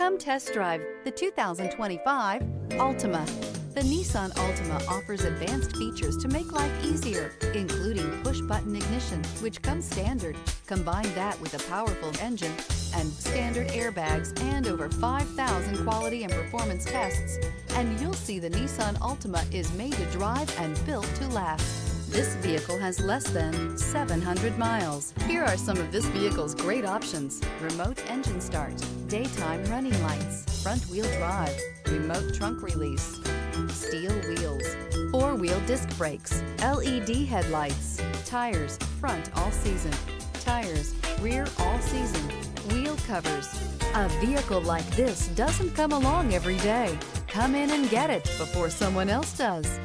Come test drive the 2025 Altima. The Nissan Altima offers advanced features to make life easier, including push-button ignition, which comes standard. Combine that with a powerful engine and standard airbags and over 5,000 quality and performance tests, and you'll see the Nissan Altima is made to drive and built to last. This vehicle has less than 700 miles. Here are some of this vehicle's great options: remote engine start, daytime running lights, front-wheel drive, remote trunk release, steel wheels, four-wheel disc brakes, LED headlights, tires, front all season, tires, rear all season, wheel covers. A vehicle like this doesn't come along every day. Come in and get it before someone else does.